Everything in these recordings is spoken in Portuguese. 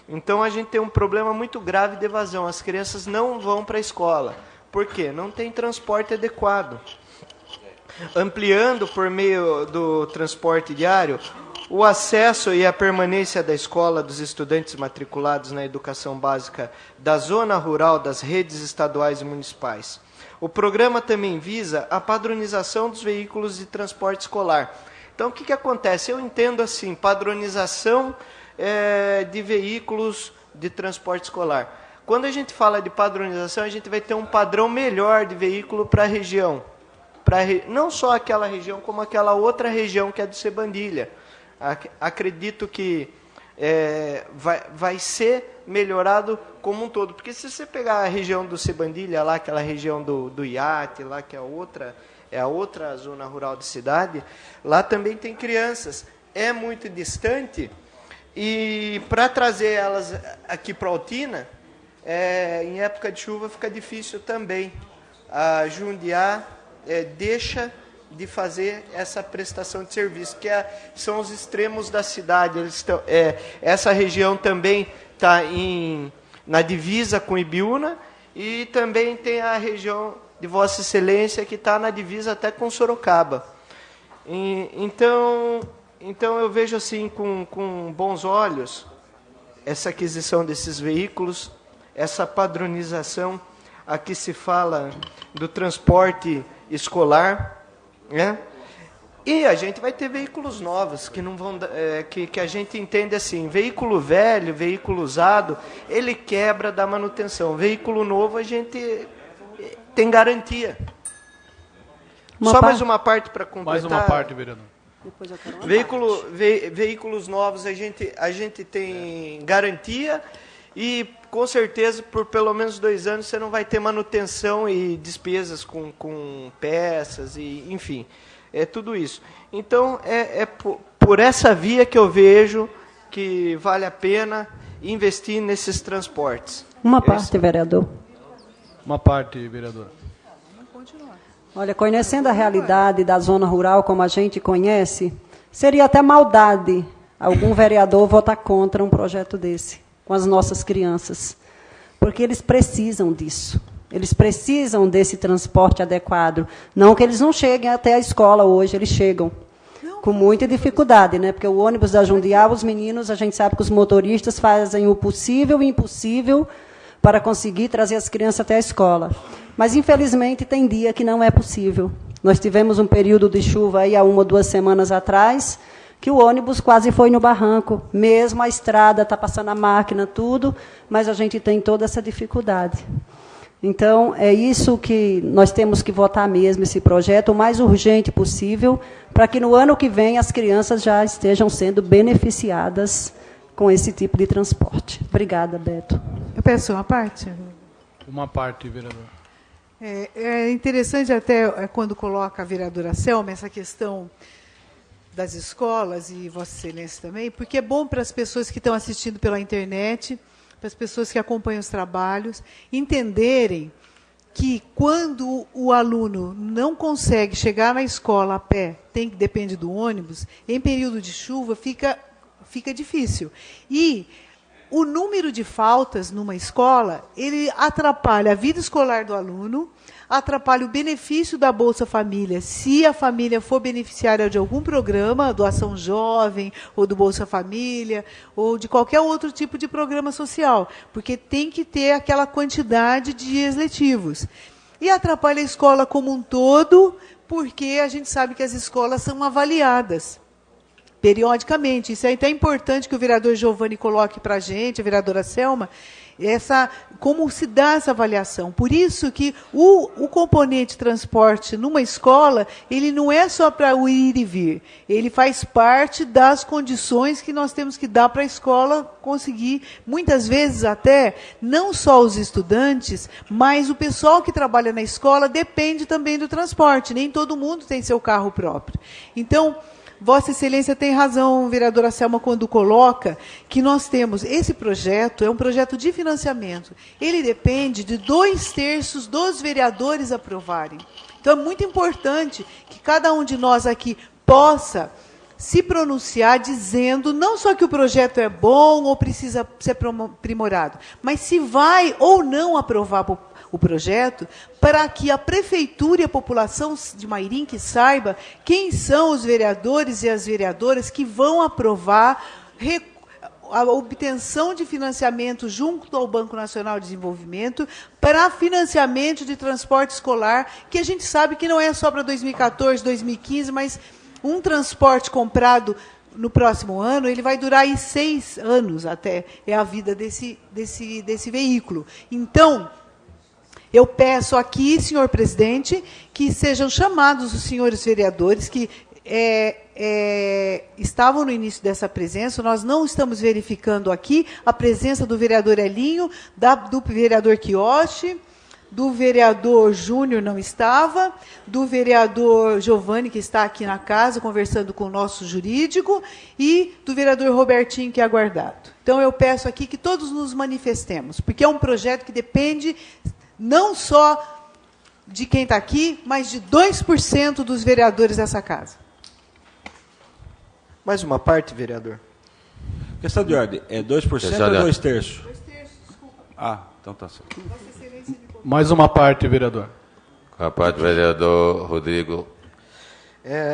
Então, a gente tem um problema muito grave de evasão. As crianças não vão para a escola. Por quê? Não tem transporte adequado. Ampliando por meio do transporte diário, o acesso e a permanência da escola dos estudantes matriculados na educação básica da zona rural das redes estaduais e municipais. O programa também visa a padronização dos veículos de transporte escolar. Então, o que acontece? Eu entendo assim, padronização de veículos de transporte escolar. Quando a gente fala de padronização, a gente vai ter um padrão melhor de veículo para a região. Não só aquela região, como aquela outra região que é do Sebandilha. Acredito que vai ser melhorado como um todo. Porque se você pegar a região do Sebandilha, lá, aquela região do Iate, lá, que é a outra zona rural da cidade, lá também tem crianças. É muito distante. E para trazer elas aqui para Altina, em época de chuva fica difícil também. A Jundiá deixa de fazer essa prestação de serviço, que são os extremos da cidade. Essa região também está na divisa com Ibiúna, e também tem a região de Vossa Excelência, que está na divisa até com Sorocaba. Então eu vejo assim com bons olhos essa aquisição desses veículos, essa padronização. Aqui se fala do transporte escolar, né? E a gente vai ter veículos novos, que não vão, que a gente entende assim, veículo velho, veículo usado, ele quebra da manutenção. Veículo novo a gente tem garantia. Mais uma parte para completar. Mais uma parte, vereador. Veículos novos a gente tem garantia, e com certeza por pelo menos 2 anos você não vai ter manutenção e despesas com peças, e enfim, tudo isso. Então por essa via que eu vejo que vale a pena investir nesses transportes. Uma parte, vereador. Uma parte, vereadora. Olha, conhecendo a realidade da zona rural como a gente conhece, seria até maldade algum vereador votar contra um projeto desse, com as nossas crianças, porque eles precisam disso. Eles precisam desse transporte adequado. Não que eles não cheguem até a escola hoje, eles chegam com muita dificuldade, né? Porque o ônibus da Jundiá, os meninos, a gente sabe que os motoristas fazem o possível e o impossível para conseguir trazer as crianças até a escola. Mas, infelizmente, tem dia que não é possível. Nós tivemos um período de chuva aí há 1 ou 2 semanas atrás, que o ônibus quase foi no barranco. Mesmo a estrada está passando a máquina, tudo, mas a gente tem toda essa dificuldade. Então, é isso que nós temos que votar mesmo, esse projeto, o mais urgente possível, para que no ano que vem as crianças já estejam sendo beneficiadas com esse tipo de transporte. Obrigada, Beto. Eu peço uma parte. Uma parte, vereador. É interessante até quando coloca a vereadora Selma essa questão das escolas, e Vossa Excelência também, porque é bom para as pessoas que estão assistindo pela internet, para as pessoas que acompanham os trabalhos, entenderem que quando o aluno não consegue chegar na escola a pé, depende do ônibus, em período de chuva fica difícil. E o número de faltas numa escola, ele atrapalha a vida escolar do aluno, atrapalha o benefício da Bolsa Família, se a família for beneficiária de algum programa, do Ação Jovem, ou do Bolsa Família, ou de qualquer outro tipo de programa social, porque tem que ter aquela quantidade de dias letivos. E atrapalha a escola como um todo, porque a gente sabe que as escolas são avaliadas periodicamente. Isso é até importante que o vereador Giovanni coloque para a gente, a vereadora Selma, como se dá essa avaliação. Por isso que o componente transporte numa escola, ele não é só para o ir e vir, ele faz parte das condições que nós temos que dar para a escola conseguir, muitas vezes até, não só os estudantes, mas o pessoal que trabalha na escola depende também do transporte, nem todo mundo tem seu carro próprio. Então, Vossa Excelência tem razão, vereadora Selma, quando coloca que nós temos esse projeto, é um projeto de financiamento. Ele depende de 2/3 dos vereadores aprovarem. Então, é muito importante que cada um de nós aqui possa se pronunciar dizendo não só que o projeto é bom ou precisa ser aprimorado, mas se vai ou não aprovar o projeto, para que a prefeitura e a população de Mairim que saiba quem são os vereadores e as vereadoras que vão aprovar a obtenção de financiamento junto ao Banco Nacional de Desenvolvimento para financiamento de transporte escolar, que a gente sabe que não é só para 2014, 2015, mas um transporte comprado no próximo ano, ele vai durar aí 6 anos até, é a vida desse veículo. Então, eu peço aqui, senhor presidente, que sejam chamados os senhores vereadores que estavam no início dessa presença. Nós não estamos verificando aqui a presença do vereador Elinho, do vereador Quioche, do vereador Júnior não estava, do vereador Giovanni, que está aqui na casa, conversando com o nosso jurídico, e do vereador Robertinho, que é aguardado. Então, eu peço aqui que todos nos manifestemos, porque é um projeto que depende não só de quem está aqui, mas de 2% dos vereadores dessa casa. Mais uma parte, vereador. Questão de ordem. É 2% ou 2 terços? 2 terços, desculpa. Ah, então tá certo. Mais uma parte, vereador. Com a parte do vereador Rodrigo,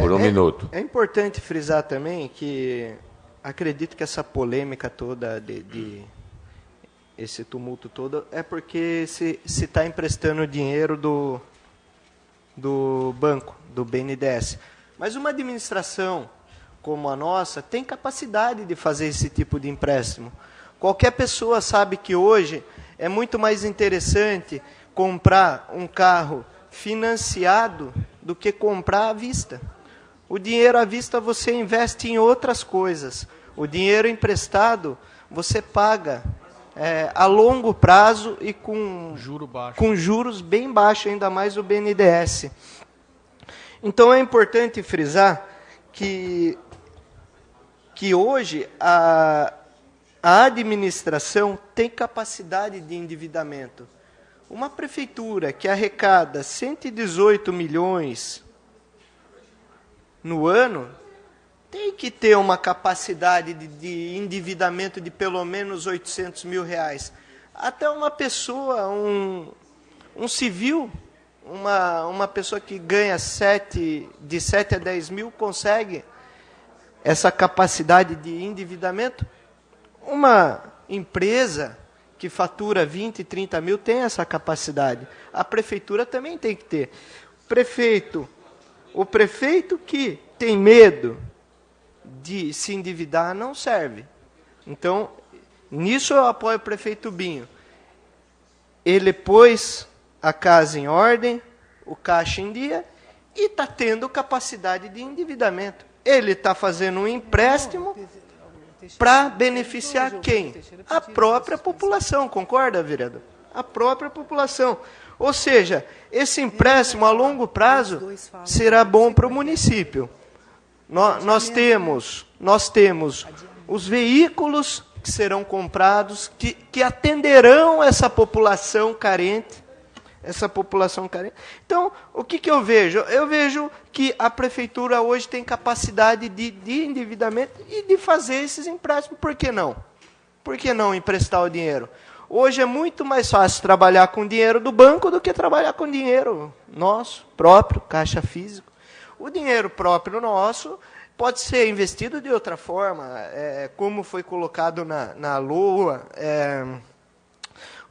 por 1 minuto. É importante frisar também que acredito que essa polêmica toda, esse tumulto todo, é porque se está emprestando dinheiro do banco, do BNDES. Mas uma administração como a nossa tem capacidade de fazer esse tipo de empréstimo. Qualquer pessoa sabe que hoje é muito mais interessante comprar um carro financiado do que comprar à vista. O dinheiro à vista você investe em outras coisas. O dinheiro emprestado você paga a longo prazo e com juros bem baixos, ainda mais o BNDES. Então é importante frisar que hoje a administração tem capacidade de endividamento. Uma prefeitura que arrecada 118 milhões no ano tem que ter uma capacidade de endividamento de pelo menos 800 mil reais. Até uma pessoa, um civil, uma pessoa que ganha de 7 a 10 mil consegue essa capacidade de endividamento. Uma empresa que fatura 20, 30 mil tem essa capacidade. A prefeitura também tem que ter. O prefeito que tem medo de se endividar não serve. Então, nisso eu apoio o prefeito Binho. Ele pôs a casa em ordem, o caixa em dia, e está tendo capacidade de endividamento. Ele está fazendo um empréstimo para beneficiar quem? A própria população, concorda, vereador? A própria população. Ou seja, esse empréstimo a longo prazo será bom para o município. Nós temos os veículos que serão comprados, que atenderão essa população carente. Então, o que eu vejo? Eu vejo que a prefeitura hoje tem capacidade de endividamento e de fazer esses empréstimos. Por que não? Por que não emprestar o dinheiro? Hoje é muito mais fácil trabalhar com dinheiro do banco do que trabalhar com dinheiro nosso, próprio, caixa físico. O dinheiro próprio nosso pode ser investido de outra forma, como foi colocado na LOA.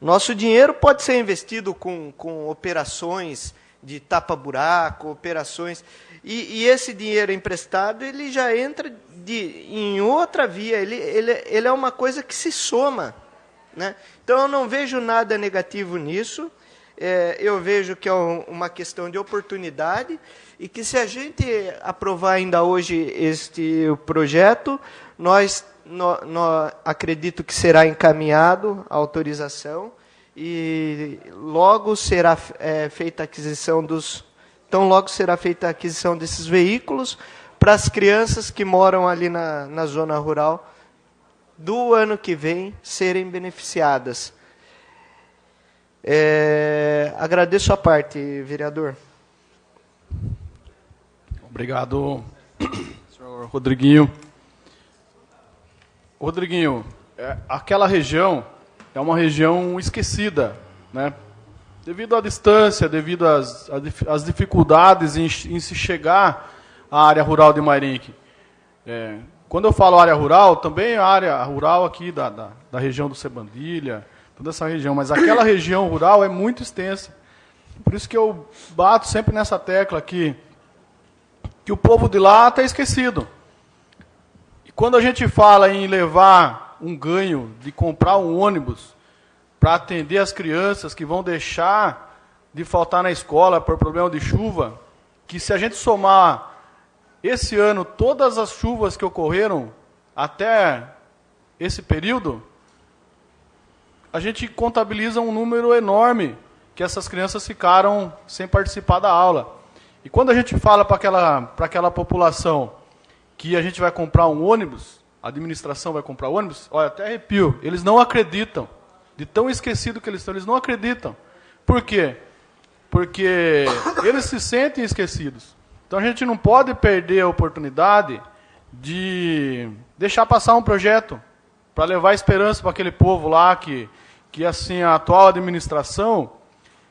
Nosso dinheiro pode ser investido com operações de tapa-buraco, operações... E esse dinheiro emprestado, ele já entra em outra via, ele é uma coisa que se soma. Né? Então, eu não vejo nada negativo nisso, eu vejo que é uma questão de oportunidade, e que se a gente aprovar ainda hoje este projeto, nós acredito que será encaminhado a autorização e logo será feita a aquisição desses veículos para as crianças que moram ali na zona rural do ano que vem serem beneficiadas. Agradeço a parte, vereador. Obrigado, senhor Rodriguinho. Rodriguinho, aquela região é uma região esquecida, né? Devido à distância, devido às dificuldades em se chegar à área rural de Mairinque. Quando eu falo área rural, também a área rural aqui da região do Sebandilha, toda essa região, mas aquela região rural é muito extensa. Por isso que eu bato sempre nessa tecla aqui, que o povo de lá está esquecido. E quando a gente fala em levar um ganho de comprar um ônibus para atender as crianças que vão deixar de faltar na escola por problema de chuva, que se a gente somar esse ano todas as chuvas que ocorreram até esse período, a gente contabiliza um número enorme que essas crianças ficaram sem participar da aula. E quando a gente fala para aquela população que a gente vai comprar um ônibus, a administração vai comprar ônibus, olha, até arrepio, eles não acreditam. De tão esquecido que eles estão, eles não acreditam. Por quê? Porque eles se sentem esquecidos. Então a gente não pode perder a oportunidade de deixar passar um projeto para levar esperança para aquele povo lá que assim, a atual administração,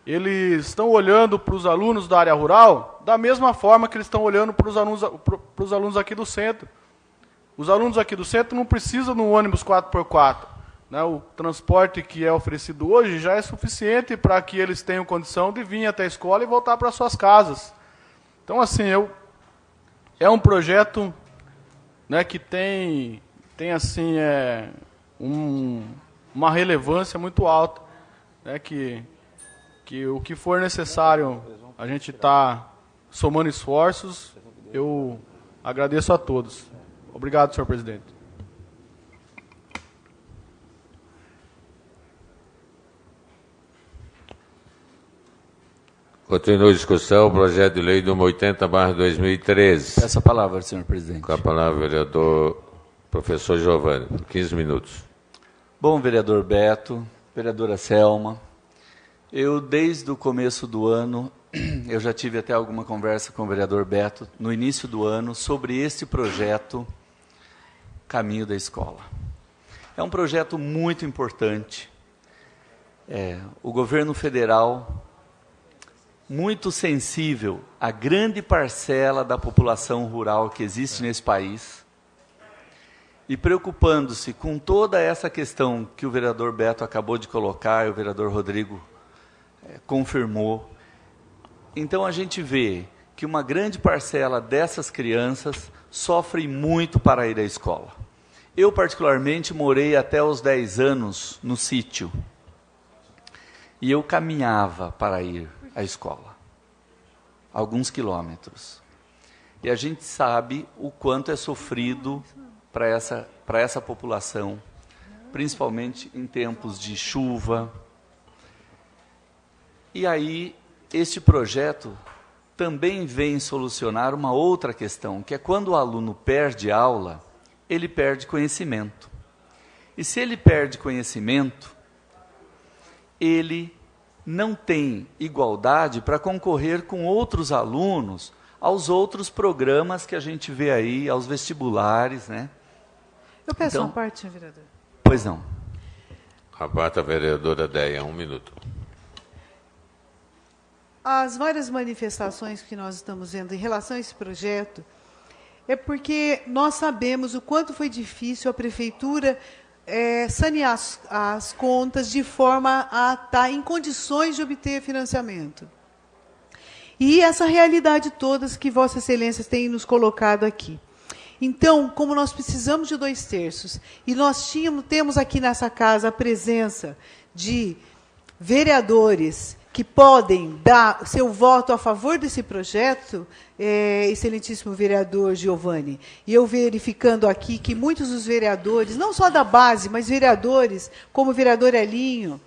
eles estão olhando para os alunos da área rural da mesma forma que eles estão olhando para os alunos aqui do centro. Os alunos aqui do centro não precisam de um ônibus 4x4. Né? O transporte que é oferecido hoje já é suficiente para que eles tenham condição de vir até a escola e voltar para suas casas. Então, assim, é um projeto, né, que tem assim, uma relevância muito alta, né, que o que for necessário a gente está somando esforços. Eu agradeço a todos. Obrigado, senhor presidente. Continua a discussão, projeto de lei número 80/2013. Peço a palavra, senhor presidente. Com a palavra, vereador professor Giovanni, por 15 minutos. Bom, vereador Beto, vereadora Selma, eu desde o começo do ano, eu já tive até alguma conversa com o vereador Beto, no início do ano, sobre este projeto Caminho da Escola. É um projeto muito importante. O governo federal, muito sensível à grande parcela da população rural que existe nesse país, e preocupando-se com toda essa questão que o vereador Beto acabou de colocar, e o vereador Rodrigo confirmou. Então a gente vê que uma grande parcela dessas crianças sofre muito para ir à escola. Eu, particularmente, morei até os 10 anos no sítio, e eu caminhava para ir à escola, alguns quilômetros. E a gente sabe o quanto é sofrido para essa população, principalmente em tempos de chuva. E aí, este projeto também vem solucionar uma outra questão, que é quando o aluno perde aula, ele perde conhecimento. E se ele perde conhecimento, ele não tem igualdade para concorrer com outros alunos aos outros programas que a gente vê aí, aos vestibulares, né? Eu peço uma parte, senhor vereador. Pois não. Abata a vereadora Deia, 1 minuto. As várias manifestações que nós estamos vendo em relação a esse projeto é porque nós sabemos o quanto foi difícil a prefeitura sanear as contas de forma a estar em condições de obter financiamento. E essa realidade todas que Vossa Excelência tem nos colocado aqui. Então, como nós precisamos de 2/3, e nós temos aqui nessa casa a presença de vereadores que podem dar seu voto a favor desse projeto, excelentíssimo vereador Giovanni, e eu verificando aqui que muitos dos vereadores, não só da base, mas vereadores, como o vereador Elinho,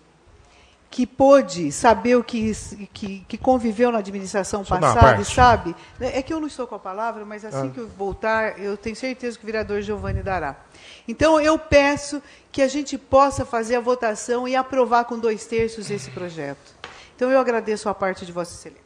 que pôde saber o que conviveu na administração passada, e sabe, é que eu não estou com a palavra, mas assim que eu voltar, eu tenho certeza que o vereador Giovanni dará. Então, eu peço que a gente possa fazer a votação e aprovar com 2/3 esse projeto. Então, eu agradeço a parte de Vossa Excelência.